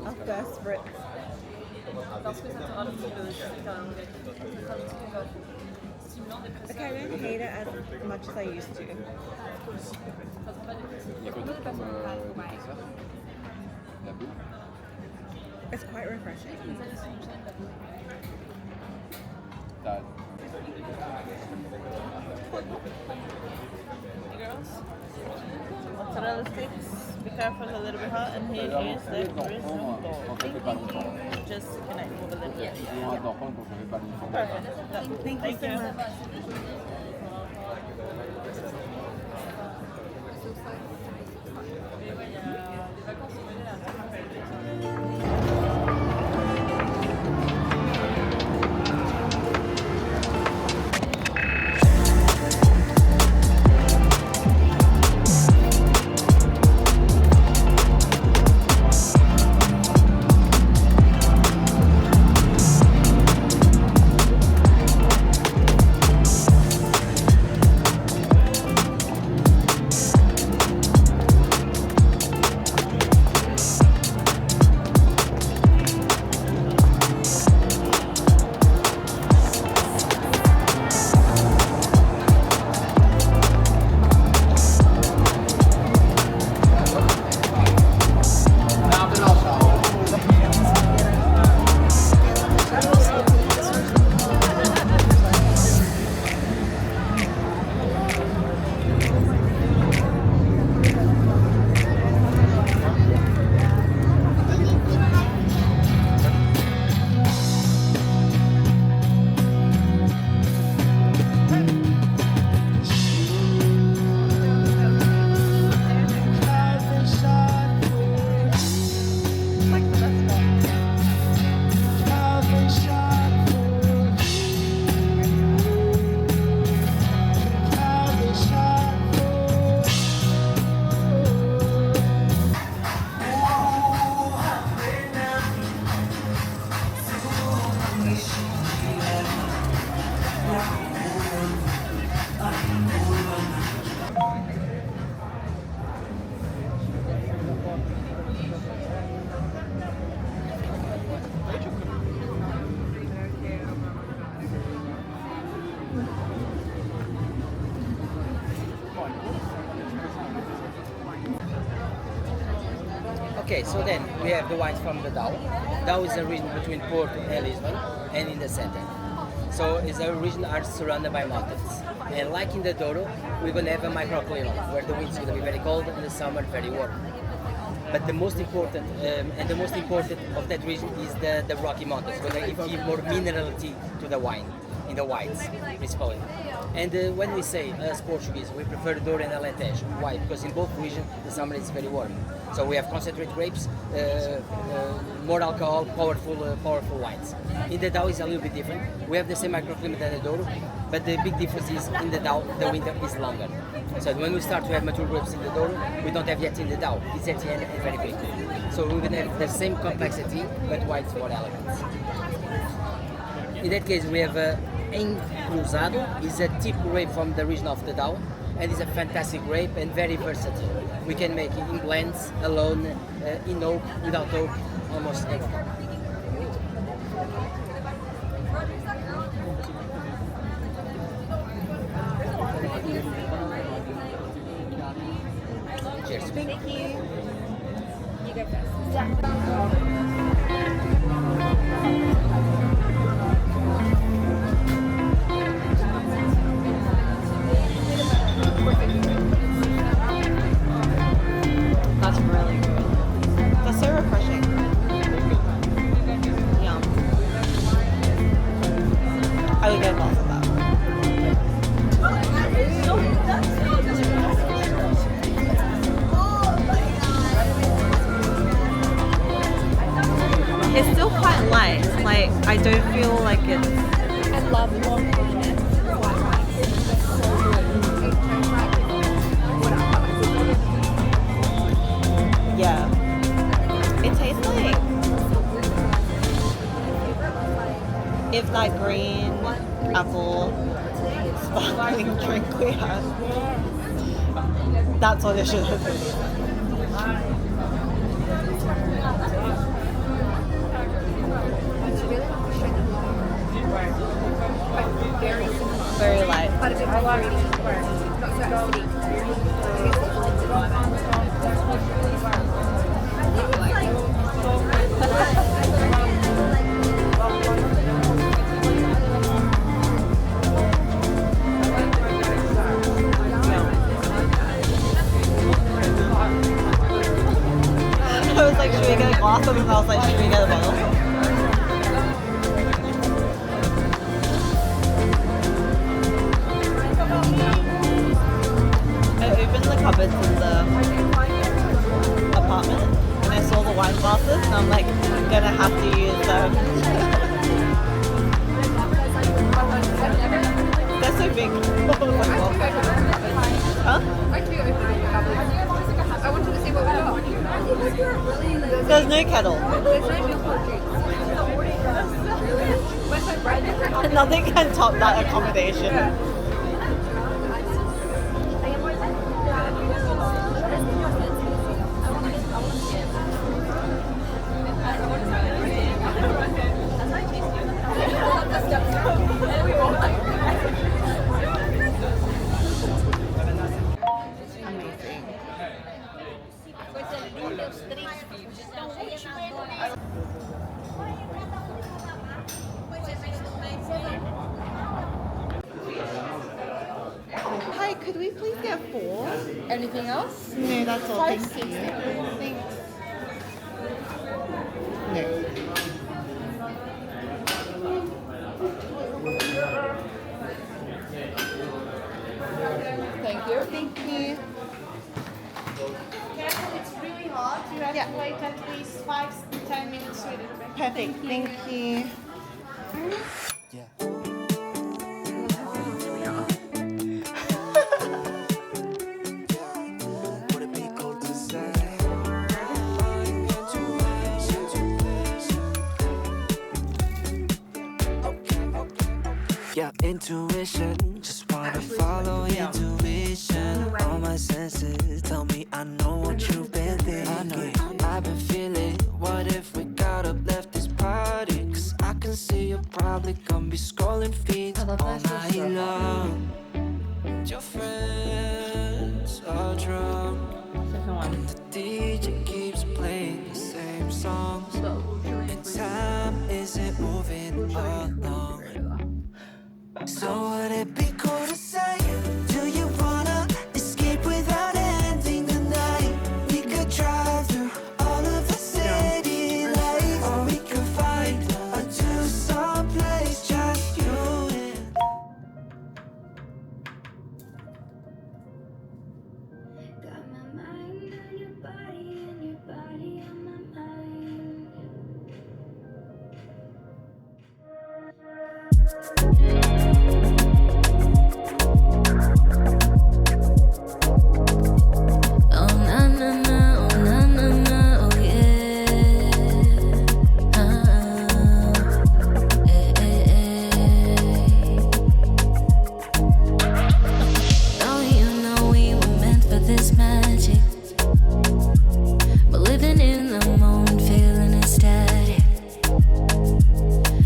I'm desperate. Okay, I don't hate it as much as I used to. It's quite refreshing. Girls, mozzarella sticks. Be careful, a little bit hot. And here is the risotto. Just connect with a little bit. Perfect. Thank you so much. Okay, so then we have the wines from the Douro. Douro is a region between Porto and Lisbon and in the center. So it's a region are surrounded by mountains. And like in the Douro, we're going to have a microclimate where the wind's going to be very cold and the summer very warm. But the most important of that region is the Rocky Mountains, going to give more minerality to the wine, in the whites, principally. And when we say, as Portuguese, we prefer Douro and Alentejo. Why? Because in both regions, the summer is very warm. So we have concentrated grapes, more alcohol, powerful wines. In the Douro, it's a little bit different. We have the same microclimate as the Douro, but the big difference is in the Douro, the winter is longer. So when we start to have mature grapes in the Douro, we don't have yet in the Douro. It's at the end and very quick. So we're going to have the same complexity, but white's more elegant. In that case, we have Cruzado. Is a tip grape from the region of the Douro, and it's a fantastic grape and very versatile. We can make it in blends, alone, in oak, without oak, almost everything. Cheers. Thank you. You go first. That's really good. That's so refreshing. Yum. I would get lots of that. It's still quite light. Like, I don't feel like it's... I love long white wine. Yeah. It tastes like... If that green apple sparkling drink we had. That's what it should have been. I was like, should we get a glass? And then I was like, should we get a bottle? I opened the cupboards in the apartment and I saw the wine glasses and I'm like, I'm gonna have to use them. They're so big. Huh? I wanted to see what we got. There's no kettle. Nothing can top that accommodation. Hi, could we please get 4? Anything else? No, that's all. Thank you. Thanks. No. Thank you. Thank you. It's really hot. You have to wait at least 5-10 minutes to it. Perfect. Thank you. Yeah, intuition, just wanna follow intuition. All my senses tell me I know what you've been thinking. I've been feeling, what if we got up, left this party? Cause I can see you're probably gonna be scrolling feeds all night long. Your friends are drunk and the DJ keeps playing the same songs. And time isn't moving along. So would it be cool to say, do you wanna escape without ending the night? We could drive through all of the city lights, or we could find a two-song place, just you and got my mind on your body and your body on my mind. Oh na na na, oh na na na, oh yeah. Oh, you know we were meant for this magic, but living in the moment, feeling ecstatic.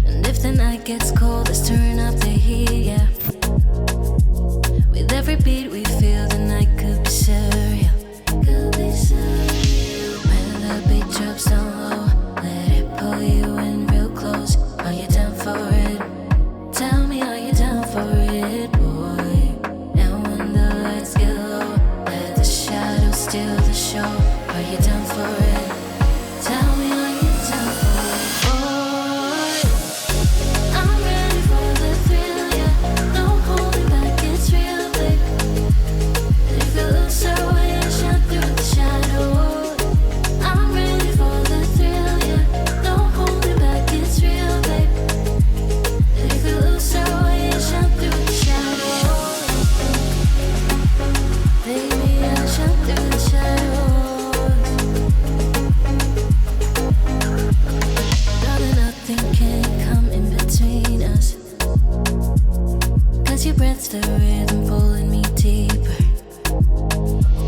And if the night gets cold, let's turn up the heat, yeah. With every beat we feel, the night could be surreal. Could be surreal. When the beat drops down low, let it pull you in real close. Are you down for it? Tell me, are you down for it, boy? And when the lights get low, let the shadows steal the show. Are you down for it? Tell me, are you down for it, boy? I'm ready for the thrill, yeah. No holding back, it's real, babe. And if you lose our way and shine through the shadow, I'm ready for the thrill, yeah. No holding back, it's real, babe. And if you lose our way and shine through the shadow, baby, I'll shine through the shadows. Darling, nothing can come in between us, 'cause your breath's the rhythm pulling me deeper.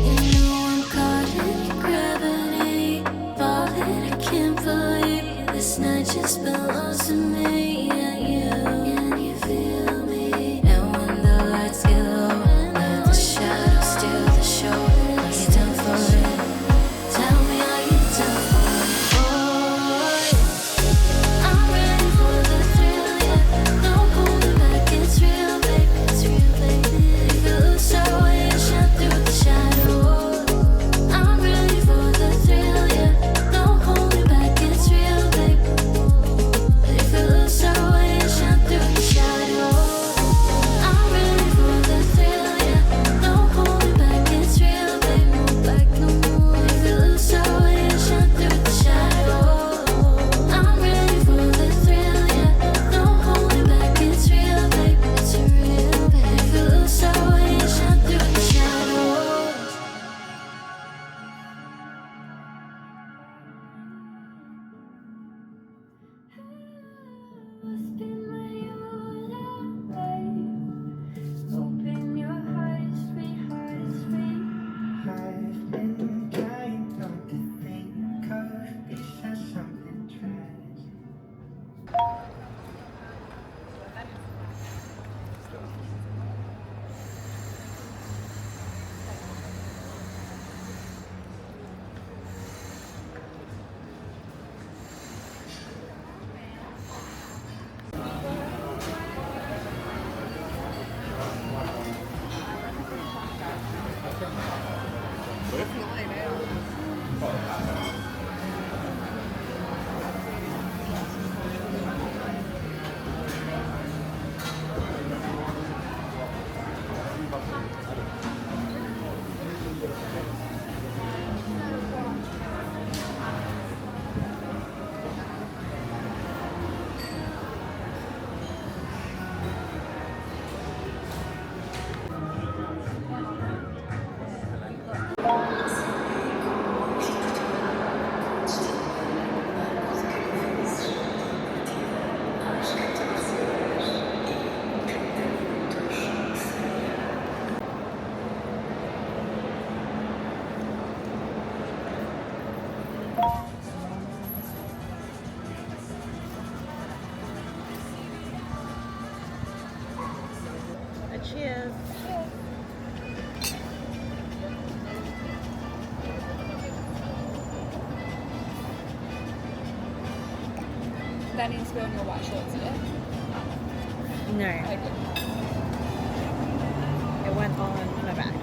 You know I'm caught in your gravity, falling, I can't believe this night just belongs to me and you. Can you feel me? And when the lights get low, let the shadows steal the show. Are you down for it? Tell me, are you down for it, boy? I'm ready for the thrill, yeah. No holding back, it's real, baby. It's real, baby. If you lose our way and shine through the shadow, I'm ready for the thrill, yeah. No Open your heart, sweetheart, sweet. I've been trying not to think of this as something tragic. Cheers. That needs to go in your watch shorts, yeah? No, Okay. it went on my back.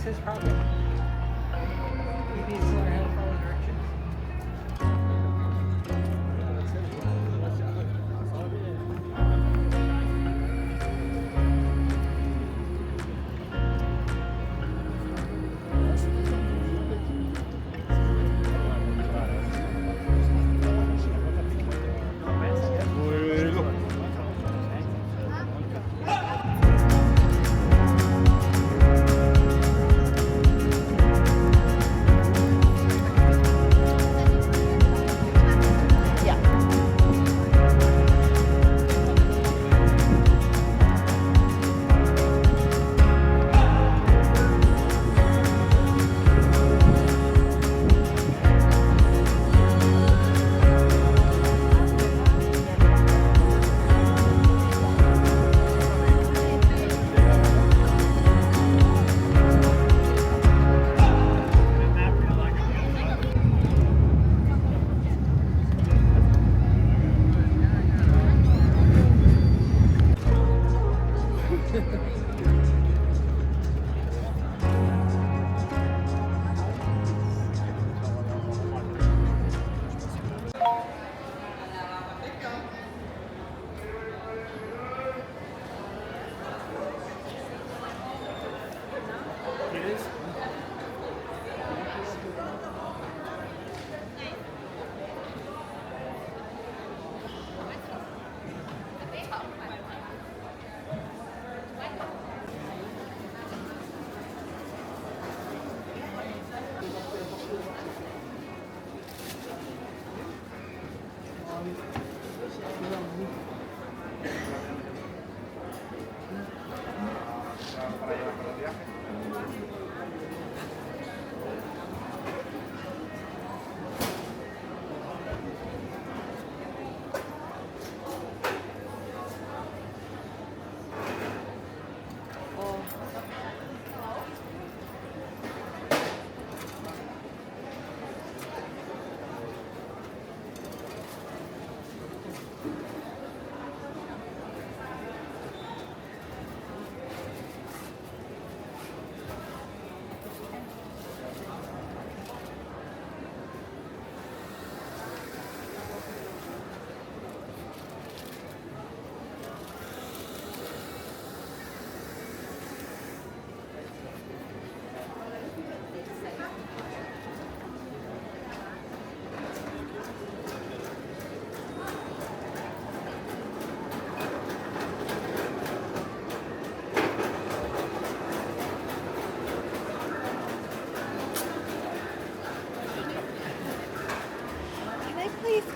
his problem. Maybe he's learning how to follow directions.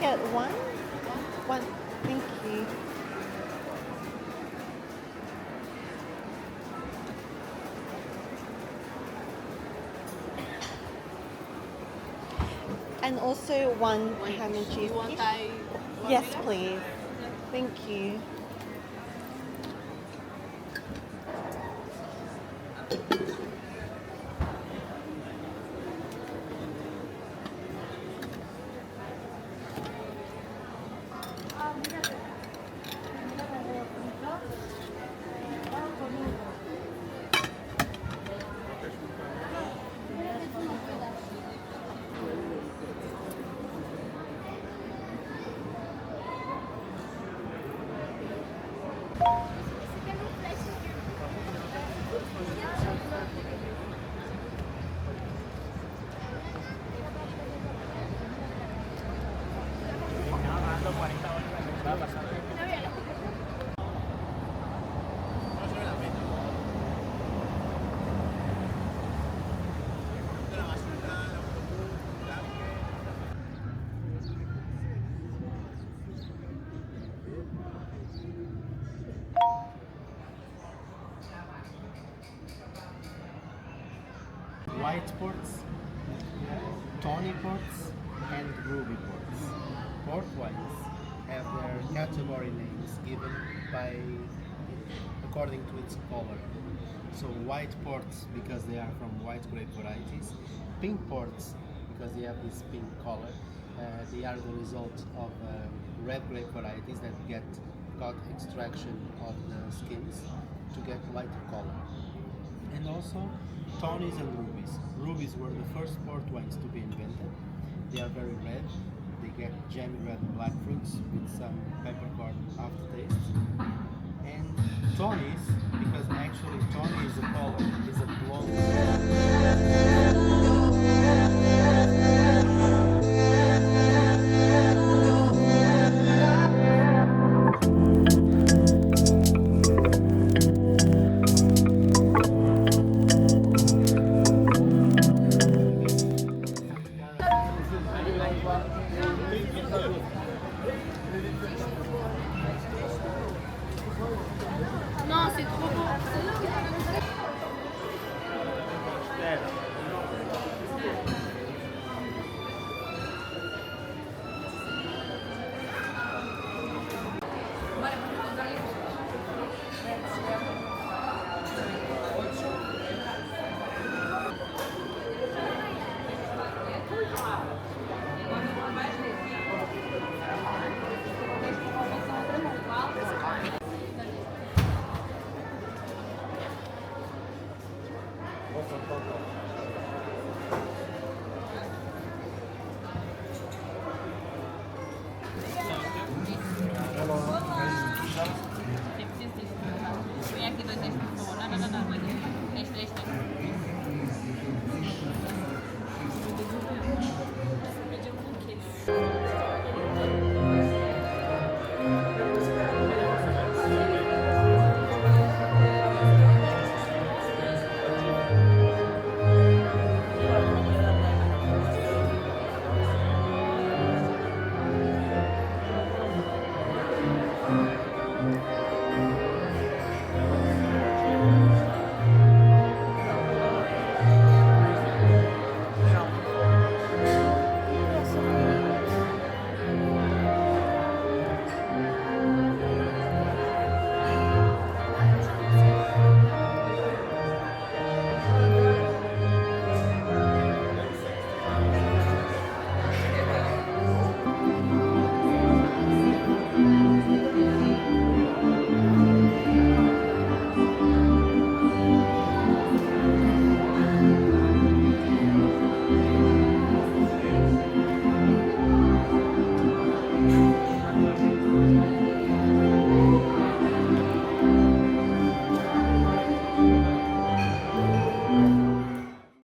get one? One. Thank you. And also one ham and cheese. You want please. Thai? Yes, please. Thank you. White ports, tawny ports, and ruby ports. Port wines have their category names given by according to its color. So white ports because they are from white grape varieties, pink ports because they have this pink color. They are the result of red grape varieties that got extraction of the skins to get lighter color. And also tawnies and rubies. Rubies were the first port wines to be invented. They are very red. They get jammy red black fruits with some peppercorn aftertaste. And tawnies, because actually tawny is a color, is a blonde.